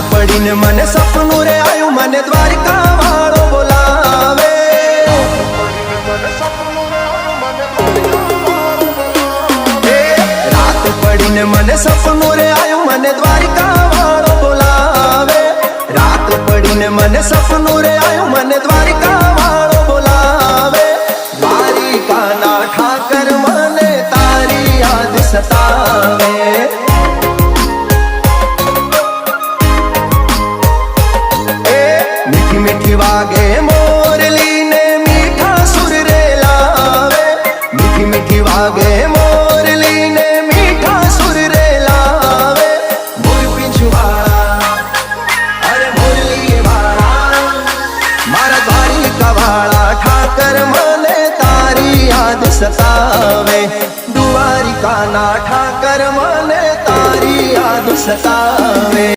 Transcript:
पड़ीने मने सपनू रे आयु मने द्वारिका वाळो बोलावे। रात पड़ीने मने सपनू रे आयु मने द्वारिका वाळो बोलावे। रात पड़ीने मने सपनू रे आयु मने द्वारिका वाळो बोलावे। द्वारिका ना ठाकर मने तारी याद सतावे। मीठी मीठी वागे मोरली ने मीठा सुर रे लावे। मीठी मीठी वागे मोरली ने मीठा सुर रे लावे। मोर पिंछवाड़ा अरे मोरली वाला मारा द्वारिका वाला ठाकर मने तारी याद सतावे। द्वारिका ना ठाकर मने तारी याद सतावे।